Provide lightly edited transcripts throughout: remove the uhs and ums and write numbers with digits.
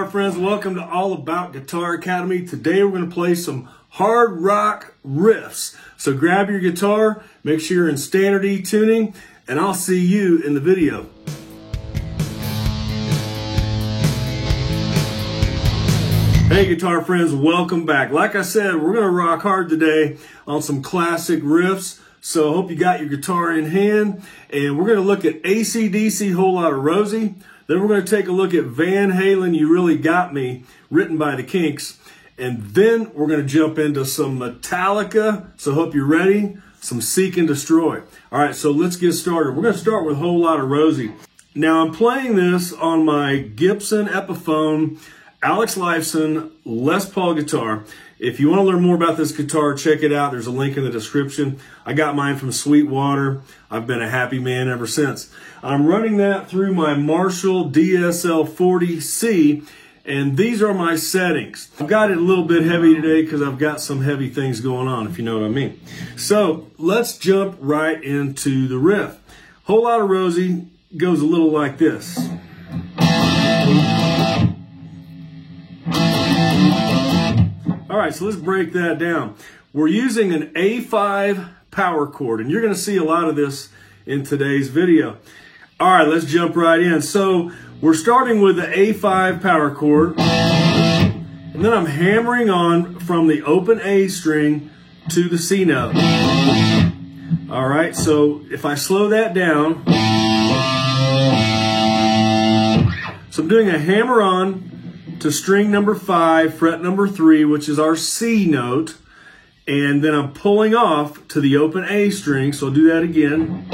guitar friends, welcome to All About Guitar Academy. Today we're going to play some hard rock riffs. So grab your guitar, make sure you're in standard E tuning, and I'll see you in the video. Hey guitar friends, welcome back. Like I said, we're going to rock hard today on some classic riffs. So I hope you got your guitar in hand, and we're going to look at AC/DC Whole Lotta Rosie. Then we're going to take a look at Van Halen, You Really Got Me, written by the Kinks. And then we're going to jump into some Metallica, so hope you're ready, some Seek and Destroy. All right, so let's get started. We're going to start with Whole Lotta Rosie. Now I'm playing this on my Gibson Epiphone Alex Lifeson Les Paul guitar. If you want to learn more about this guitar, check it out. There's a link in the description. I got mine from Sweetwater. I've been a happy man ever since. I'm running that through my Marshall DSL-40C, and these are my settings. I've got it a little bit heavy today because I've got some heavy things going on, if you know what I mean. So let's jump right into the riff. Whole Lotta Rosie goes a little like this. All right, so let's break that down. We're using an A5 power chord, and you're going to see a lot of this in today's video. All right, let's jump right in. So we're starting with the A5 power chord, and then I'm hammering on from the open A string to the C note. All right, so if I slow that down, so I'm doing a hammer on to string number 5, fret number 3, which is our C note, and then I'm pulling off to the open A string, so I'll do that again.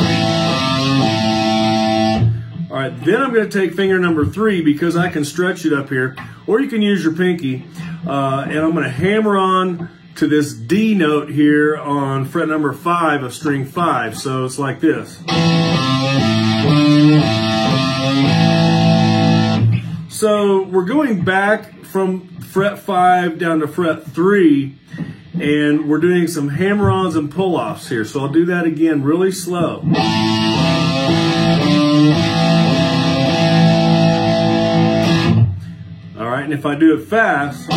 All right, then I'm going to take finger number 3 because I can stretch it up here, or you can use your pinky, and I'm going to hammer on to this D note here on fret number 5 of string 5, so it's like this. So we're going back from fret 5 down to fret 3, and we're doing some hammer-ons and pull-offs here. So I'll do that again really slow. All right, and if I do it fast,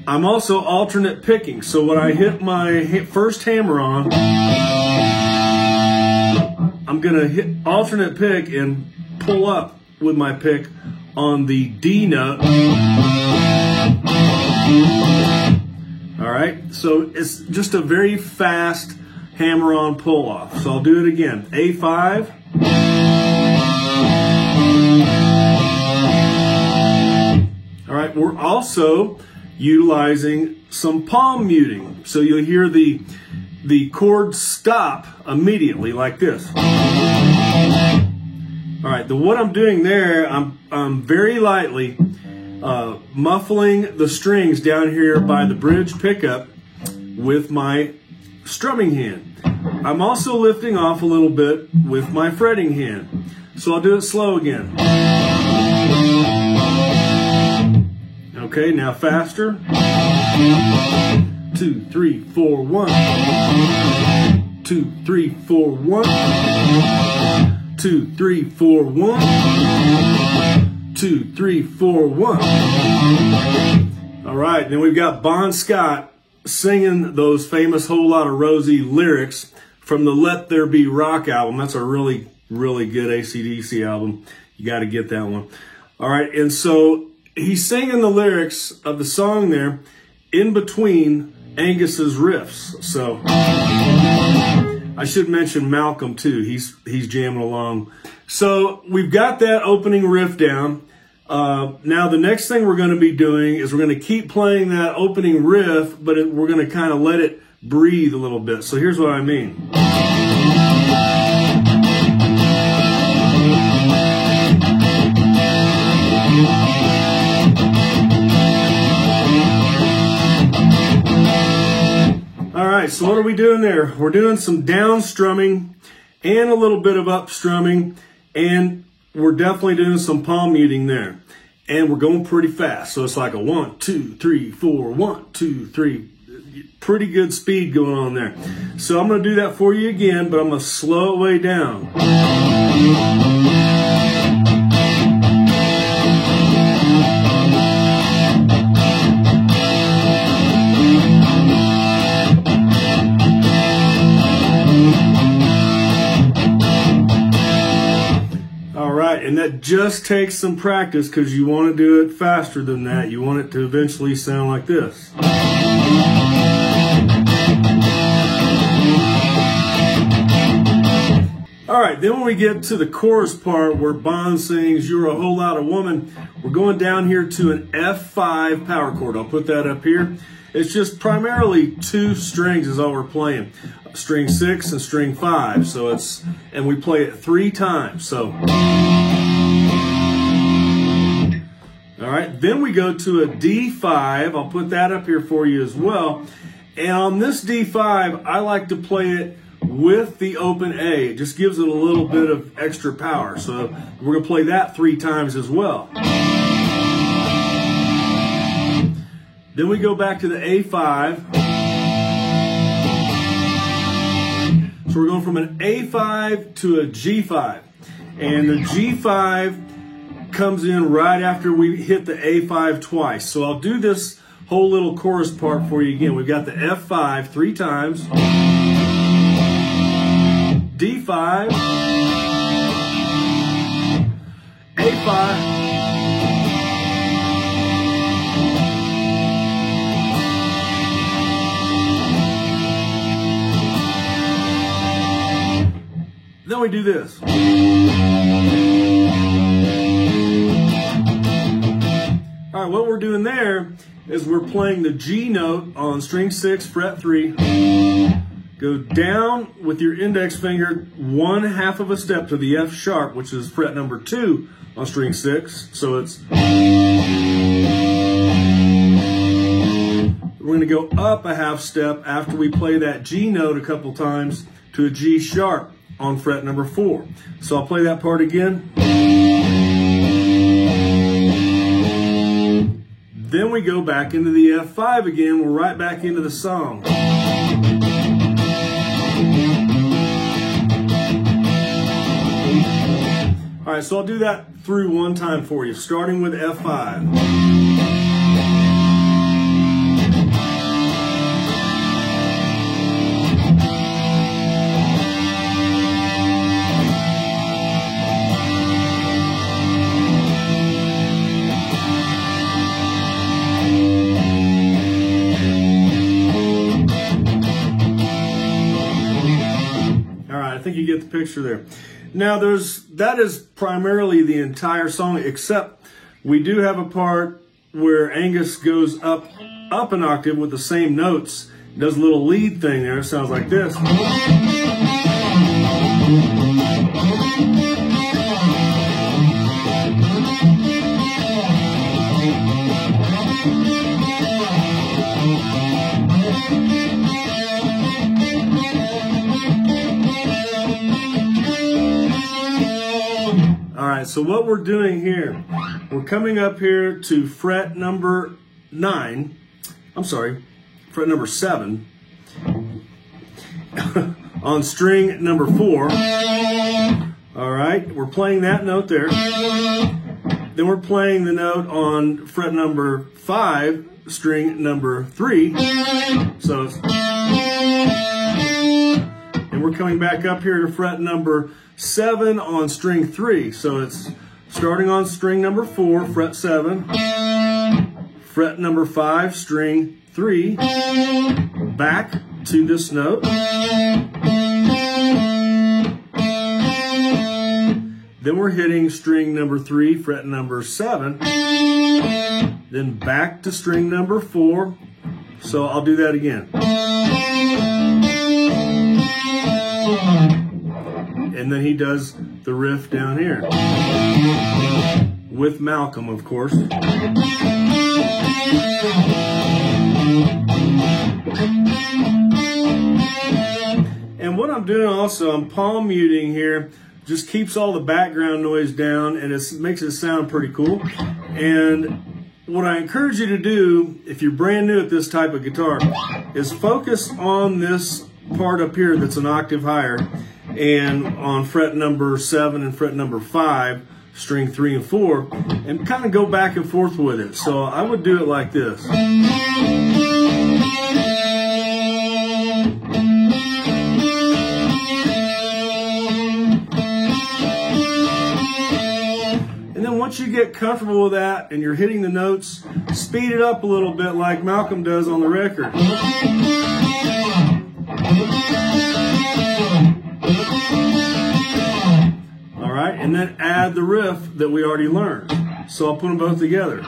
I'm also alternate picking. So when I hit my first hammer-on, I'm gonna hit alternate pick and pull up with my pick on the D note. All right, so it's just a very fast hammer-on pull-off. So I'll do it again. A5. All right, we're also utilizing some palm muting. So you'll hear the chord stop immediately like this. All right, what I'm doing there, I'm very lightly muffling the strings down here by the bridge pickup with my strumming hand. I'm also lifting off a little bit with my fretting hand. So I'll do it slow again. Okay, now faster. 2, 3, 4, 1. 2, 3, 4, 1. 2, 3, 4, 1. 2, 3, 4, 1. All right, then we've got Bon Scott singing those famous Whole Lotta Rosie lyrics from the Let There Be Rock album. That's a really, really good AC/DC album. You got to get that one. All right, and so he's singing the lyrics of the song there in between Angus's riffs. So I should mention Malcolm too. He's jamming along. So we've got that opening riff down. Now the next thing we're going to be doing is we're going to keep playing that opening riff, but we're going to kind of let it breathe a little bit. So here's what I mean. All right, so what are we doing there? We're doing some down strumming and a little bit of up strumming, and we're definitely doing some palm muting there. And we're going pretty fast. So it's like a 1, 2, 3, 4, 1, 2, 3. Pretty good speed going on there. So I'm going to do that for you again, but I'm going to slow it way down. just takes some practice because you want to do it faster than that. You want it to eventually sound like this. All right, then when we get to the chorus part where Bond sings, "You're a Whole Lotta Woman," we're going down here to an F5 power chord. I'll put that up here. It's just primarily 2 strings is all we're playing. String 6 and string 5. So and we play it 3 times. So, all right, then we go to a D5. I'll put that up here for you as well. And on this D5, I like to play it with the open A. It just gives it a little bit of extra power. So we're going to play that 3 times as well. Then we go back to the A5. So we're going from an A5 to a G5. And the G5 comes in right after we hit the A5 twice. So I'll do this whole little chorus part for you again. We've got the F5 3 times. D5, A5, then we do this. All right, what we're doing there is we're playing the G note on string 6, fret 3. Go down with your index finger 1/2 of a step to the F sharp, which is fret number 2 on string 6. So it's, we're going to go up a 1/2 step after we play that G note a couple times to a G sharp on fret number 4. So I'll play that part again. Then we go back into the F5 again. We're right back into the song. All right, so I'll do that through one time for you, starting with F5. All right, I think you get the picture there. Now that is primarily the entire song, except we do have a part where Angus goes up an octave with the same notes, does a little lead thing there. It sounds like this. So what we're doing here, we're coming up here to fret number 9, fret number 7, on string number 4. All right, we're playing that note there. Then we're playing the note on fret number 5, string number 3. So it's, and we're coming back up here to fret number 7 on string 3. So it's starting on string number 4, fret 7, fret number 5, string 3, back to this note, then we're hitting string number 3, fret number 7, then back to string number 4. So I'll do that again. And then he does the riff down here with Malcolm, of course. And what I'm doing also, I'm palm muting here, just keeps all the background noise down, and it makes it sound pretty cool. And what I encourage you to do, if you're brand new at this type of guitar, is focus on this part up here that's an octave higher, and on fret number 7 and fret number 5, string 3 and 4, and kind of go back and forth with it. So I would do it like this. once you get comfortable with that and you're hitting the notes, speed it up a little bit like Malcolm does on the record. All right, and then add the riff that we already learned. So I'll put them both together.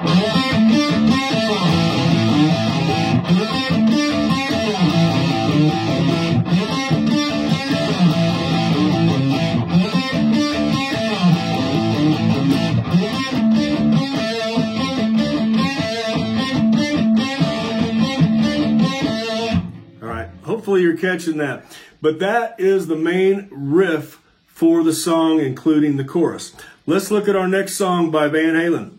Hopefully you're catching that. But that is the main riff for the song, including the chorus. Let's look at our next song by Van Halen.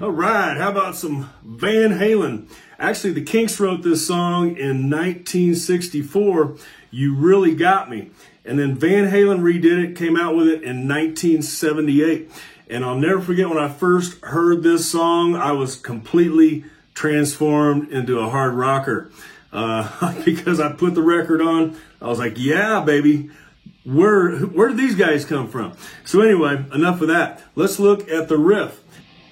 All right, how about some Van Halen? Actually, the Kinks wrote this song in 1964, You Really Got Me. And then Van Halen redid it, came out with it in 1978. And I'll never forget when I first heard this song, I was completely transformed into a hard rocker. Because I put the record on, I was like, yeah, baby, where did these guys come from? So anyway, enough of that. Let's look at the riff.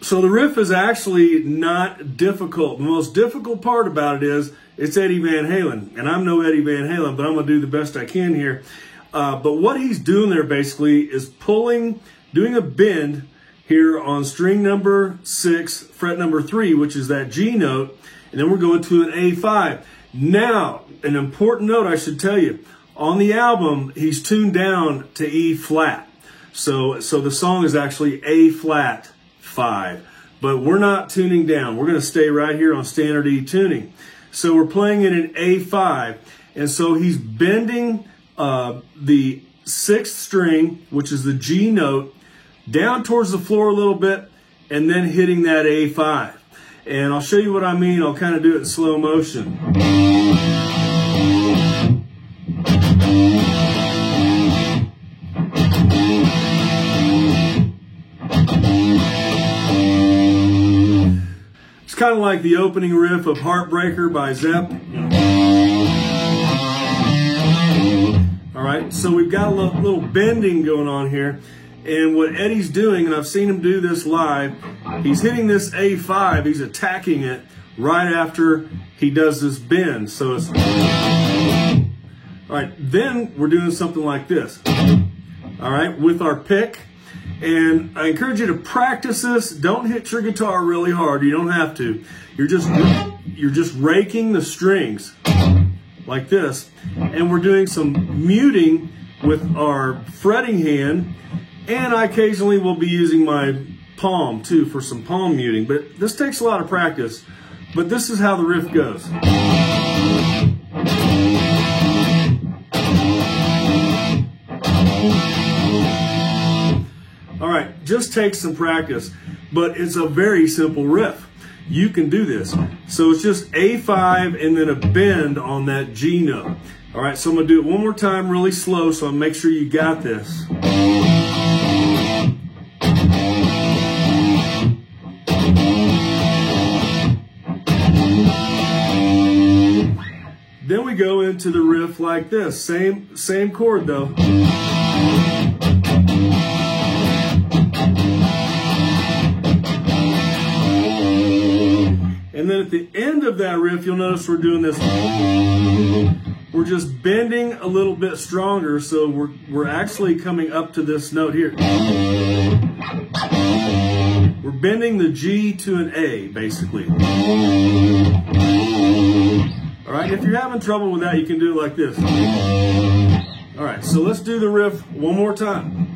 So the riff is actually not difficult. The most difficult part about it is it's Eddie Van Halen. And I'm no Eddie Van Halen, but I'm going to do the best I can here. But what he's doing there basically is doing a bend here on string number 6, fret number 3, which is that G note. And then we're going to an A5. Now, an important note I should tell you. On the album, he's tuned down to E flat. So the song is actually A flat 5, but we're not tuning down. We're going to stay right here on standard E tuning. So we're playing it in A5, and so he's bending the 6th string, which is the G note, down towards the floor a little bit, and then hitting that A5. And I'll show you what I mean. I'll kind of do it in slow motion. It's kind of like the opening riff of Heartbreaker by Zepp. All right, so we've got a little bending going on here. And what Eddie's doing, and I've seen him do this live, he's hitting this A5, he's attacking it right after he does this bend. So it's... All right, then we're doing something like this. All right, with our pick. And I encourage you to practice this. Don't hit your guitar really hard. You don't have to. You're just raking the strings like this. And we're doing some muting with our fretting hand. And I occasionally will be using my palm too for some palm muting. But this takes a lot of practice. But this is how the riff goes. All right, just take some practice, but it's a very simple riff. You can do this. So it's just A5 and then a bend on that G note. All right, so I'm gonna do it one more time really slow so I'll make sure you got this. Then we go into the riff like this. Same chord though. And then at the end of that riff, you'll notice we're doing this. We're just bending a little bit stronger, so we're actually coming up to this note here. We're bending the G to an A, basically. All right, if you're having trouble with that, you can do it like this. All right, so let's do the riff one more time.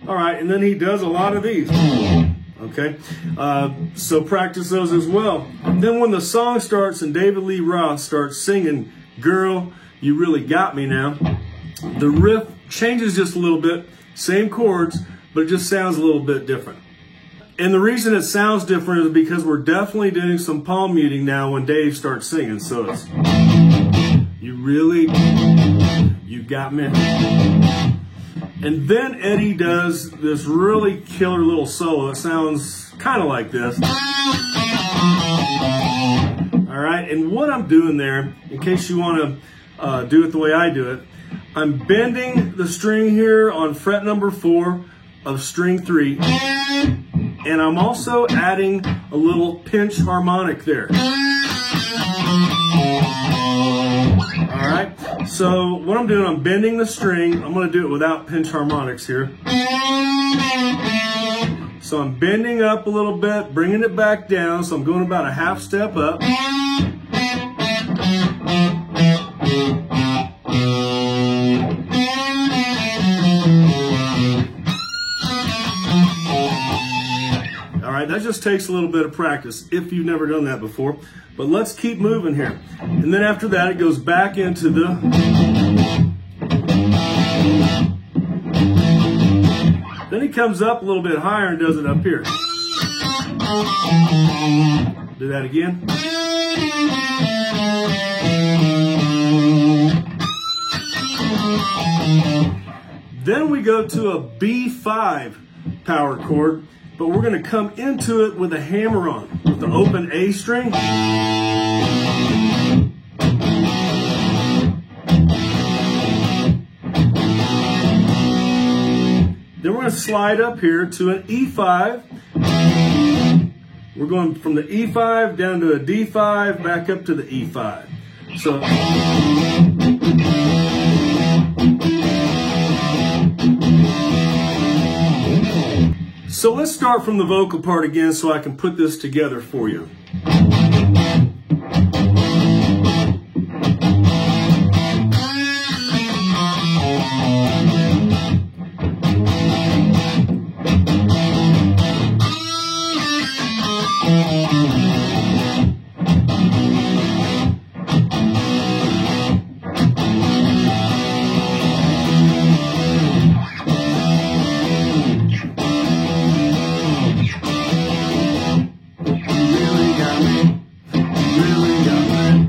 All right, and then he does a lot of these. Okay, so practice those as well. And then when the song starts and David Lee Roth starts singing, "Girl, You Really Got Me Now," the riff changes just a little bit, same chords, but it just sounds a little bit different. And the reason it sounds different is because we're definitely doing some palm muting now when Dave starts singing. So it's, you got me. And then Eddie does this really killer little solo. It sounds kind of like this. All right, and what I'm doing there, in case you want to do it the way I do it, I'm bending the string here on fret number 4 of string 3. And I'm also adding a little pinch harmonic there. All right, so what I'm doing, I'm bending the string. I'm going to do it without pinch harmonics here. So I'm bending up a little bit, bringing it back down. So I'm going about a half step up. That just takes a little bit of practice if you've never done that before. But let's keep moving here. And then after that, it goes back into the... Then he comes up a little bit higher and does it up here. Do that again. Then we go to a B5 power chord. But we're going to come into it with a hammer on, with the open A string. Then we're going to slide up here to an E5. We're going from the E5 down to a D5, back up to the E5. So let's start from the vocal part again so I can put this together for you.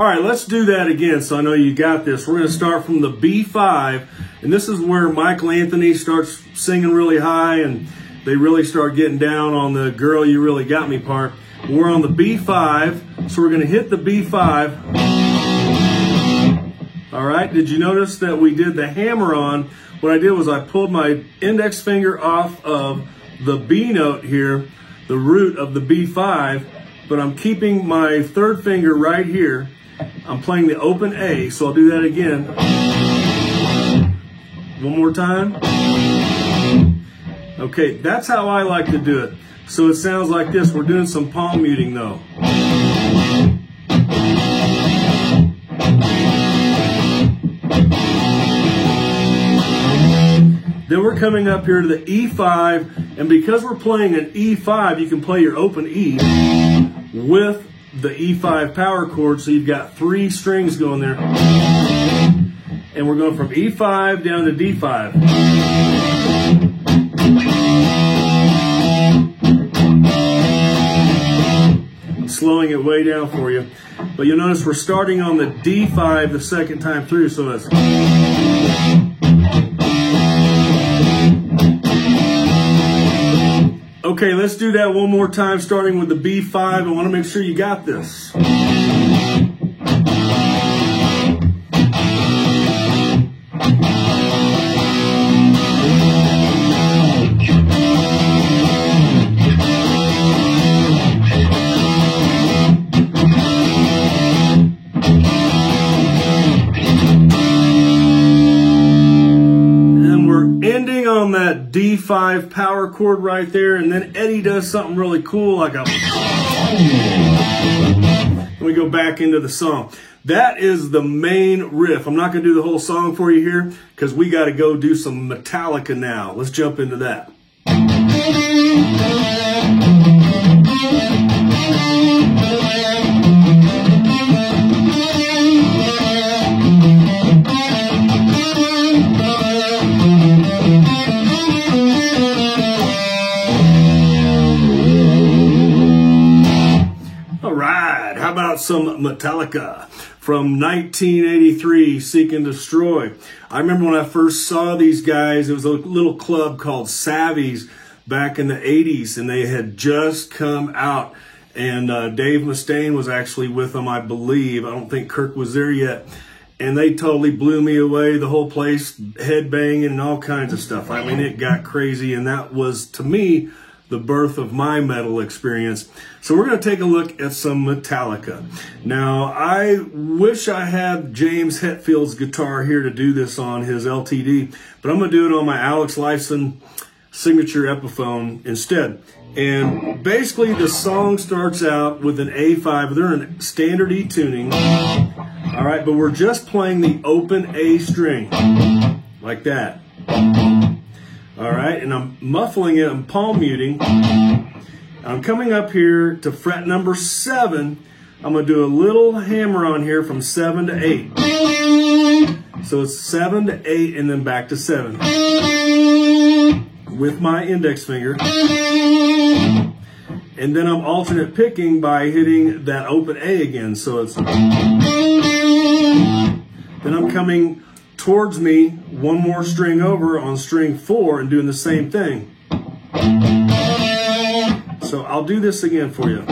All right, let's do that again so I know you got this. We're going to start from the B5, and this is where Michael Anthony starts singing really high and they really start getting down on the Girl You Really Got Me part. We're on the B5, so we're going to hit the B5. All right, did you notice that we did the hammer on? What I did was I pulled my index finger off of the B note here, the root of the B5, but I'm keeping my third finger right here. I'm playing the open A, so I'll do that again. One more time. Okay, that's how I like to do it. So it sounds like this. We're doing some palm muting though. Then we're coming up here to the E5, and because we're playing an E5, you can play your open E with the E5 power chord, so you've got 3 strings going there. And we're going from E5 down to D5. I'm slowing it way down for you. But you'll notice we're starting on the D5 the second time through, so it's... Okay, let's do that one more time, starting with the B5. I want to make sure you got this. On that D5 power chord right there, and then Eddie does something really cool, like a... Let me go back into the song. That is the main riff. I'm not going to do the whole song for you here because we got to go do some Metallica now. Let's jump into that. about some Metallica from 1983, Seek and Destroy. I remember when I first saw these guys, it was a little club called Savvy's back in the 80s, and they had just come out. And Dave Mustaine was actually with them, I believe. I don't think Kirk was there yet. And they totally blew me away. The whole place, headbanging and all kinds of stuff. I mean, it got crazy. And that was, to me, the birth of my metal experience. So we're going to take a look at some Metallica. Now, I wish I had James Hetfield's guitar here to do this on his LTD. But I'm going to do it on my Alex Lifeson signature Epiphone instead. And basically the song starts out with an A5. They're in standard E tuning. All right, but we're just playing the open A string like that. All right, and I'm muffling it, I'm palm muting. I'm coming up here to fret number 7. I'm gonna do a little hammer on here from 7 to 8. So it's 7 to 8 and then back to 7. With my index finger. And then I'm alternate picking by hitting that open A again. So it's, then I'm coming towards me one more string over on string 4 and doing the same thing. So I'll do this again for you.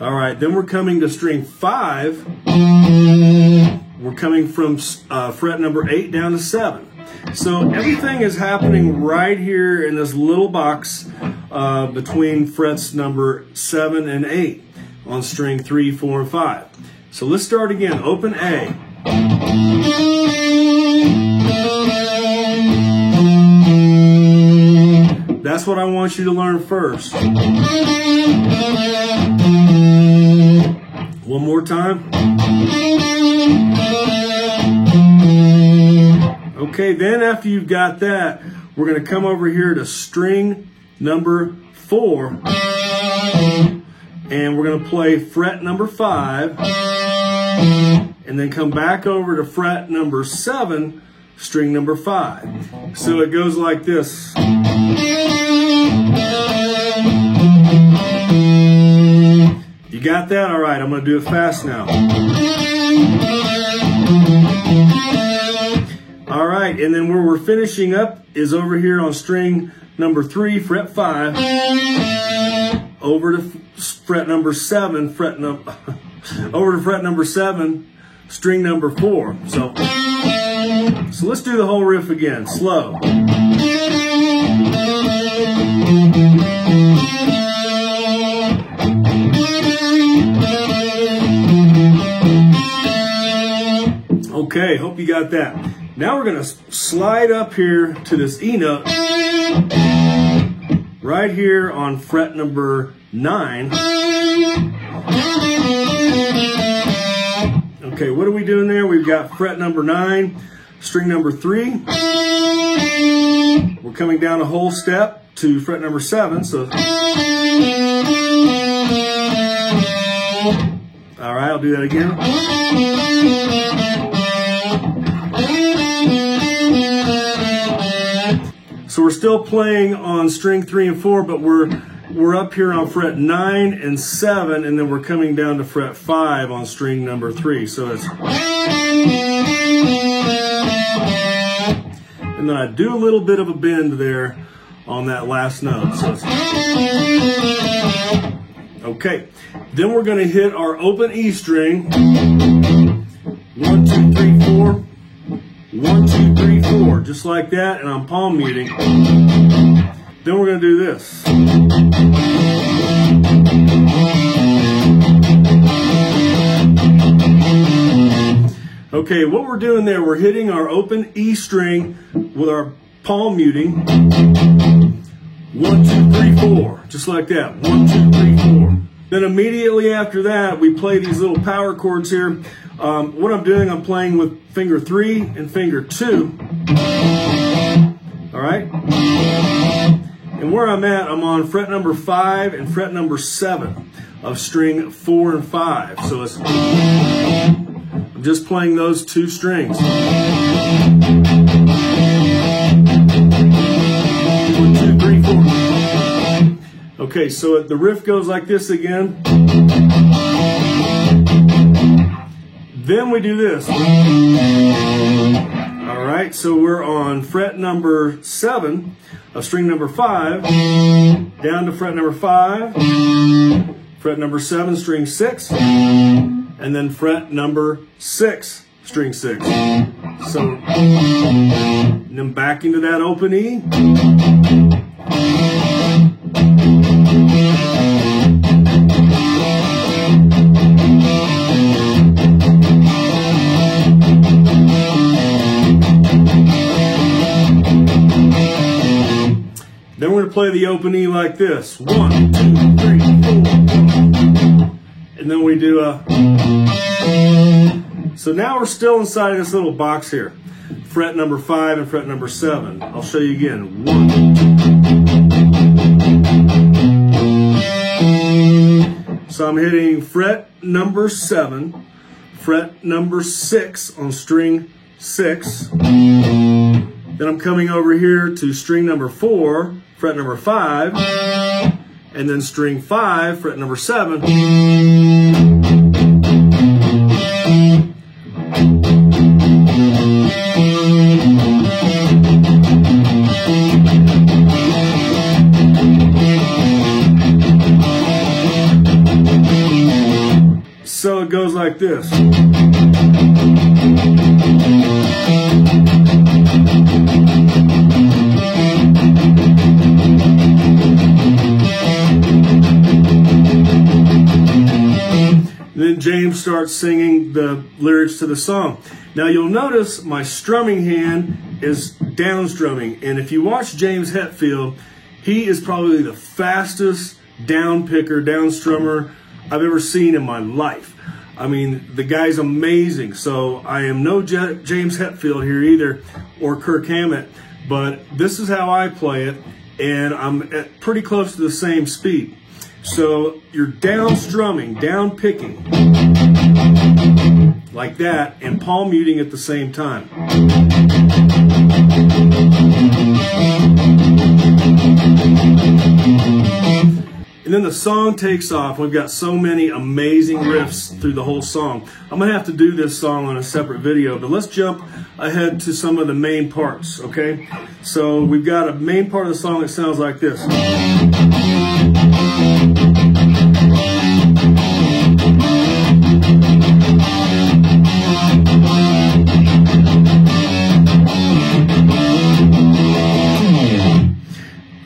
All right, then we're coming to string 5. We're coming from fret number 8 down to 7. So everything is happening right here in this little box between frets number 7 and 8 on string 3, 4, and 5. So let's start again. Open A. That's what I want you to learn first. One more time. Okay, then after you've got that, we're going to come over here to string number 4. And we're going to play fret number 5. And then come back over to fret number 7, string number 5. So it goes like this. You got that? All right, I'm going to do it fast now. All right, and then where we're finishing up is over here on string number 3, fret 5, over to fret number 7, over to fret number 7, string number 4. So let's do the whole riff again, slow. Okay, hope you got that. Now we're going to slide up here to this E note right here on fret number 9. Okay, what are we doing there? We've got fret number 9, string number 3. We're coming down a whole step to fret number 7. So, all right, I'll do that again. So we're still playing on string 3 and 4, but we're up here on fret 9 and 7, and then we're coming down to fret 5 on string number 3. So it's, and then I do a little bit of a bend there on that last note. So it's, okay, then we're going to hit our open E string. 1, 2, 3, 4. 1, 2, 3, 4, just like that, and I'm palm muting. Then we're going to do this. Okay, what we're doing there, we're hitting our open E string with our palm muting. 1, 2, 3, 4, just like that. 1, 2, 3, 4. Then immediately after that, we play these little power chords here. What I'm doing, I'm playing with finger 3 and finger 2. All right? And where I'm at, I'm on fret number 5 and fret number 7 of string 4 and 5. So it's, I'm just playing those 2 strings. 1, 2, 3, 4. Okay, so the riff goes like this again. Then we do this. All right, so we're on fret number 7 of string number 5, down to fret number 5, fret number 7, string 6, and then fret number 6, string 6. So, and then back into that open E. Then we're going to play the open E like this. 1, 2, 3, 4. And then we do a... So now we're still inside of this little box here. Fret number 5 and fret number 7. I'll show you again. 1, 2. So I'm hitting fret number 7, fret number 6 on string 6. Then I'm coming over here to string number 4, fret number 5, and then string 5, fret number 7. So it goes like this. Then James starts singing the lyrics to the song. Now you'll notice my strumming hand is down strumming. And if you watch James Hetfield, he is probably the fastest down picker, down strummer I've ever seen in my life. I mean, the guy's amazing. So I am no James Hetfield here either, or Kirk Hammett, but this is how I play it, and I'm at pretty close to the same speed. So you're down strumming, down picking, like that, and palm muting at the same time. And then the song takes off. We've got so many amazing riffs through the whole song. I'm going to have to do this song on a separate video, but let's jump ahead to some of the main parts, okay? So we've got a main part of the song that sounds like this.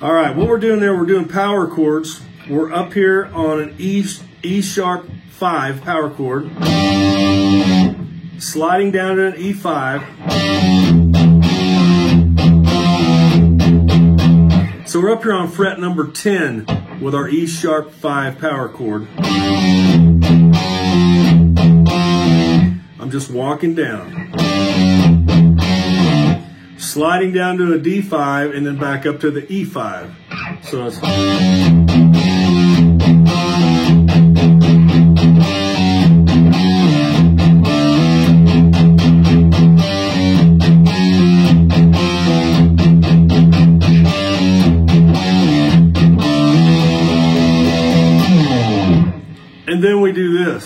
All right, what we're doing there, we're doing power chords. We're up here on an E sharp 5 power chord, sliding down to an E5. So we're up here on fret number 10 with our E sharp 5 power chord. I'm just walking down, sliding down to a D5 and then back up to the E5. So it's... And then we do this.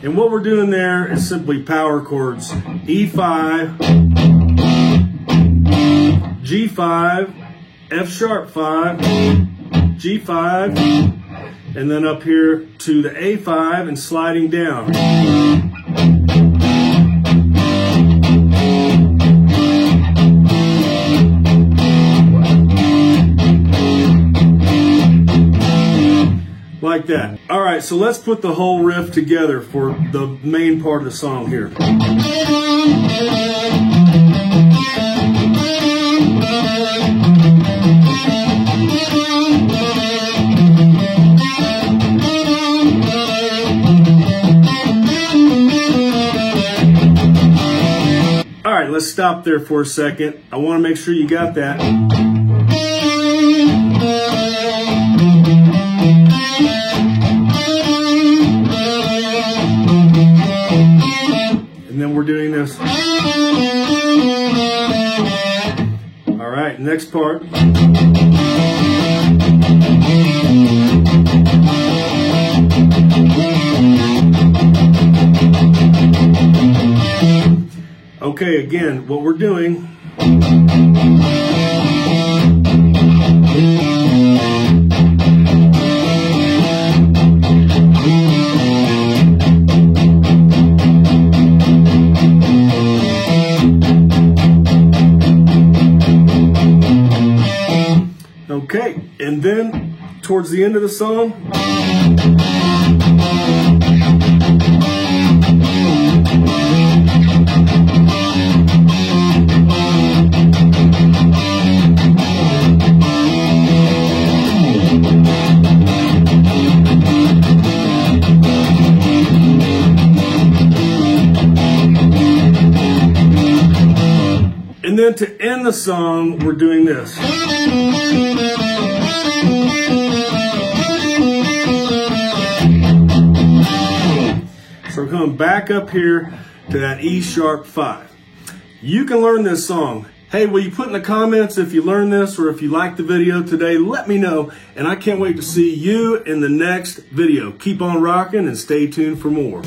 And what we're doing there is simply power chords. E5, G5, F sharp 5, G5, and then up here to the A5 and sliding down. Like that. All right, so let's put the whole riff together for the main part of the song here. All right, let's stop there for a second. I want to make sure you got that. And And then we're doing this. All right, next part. Okay, again, what we're doing. Okay, and then towards the end of the song, and then to end the song, we're doing this. So we're coming back up here to that E sharp 5. You can learn this song. Hey, will you put in the comments if you learned this or if you liked the video today? Let me know, and I can't wait to see you in the next video. Keep on rocking and stay tuned for more.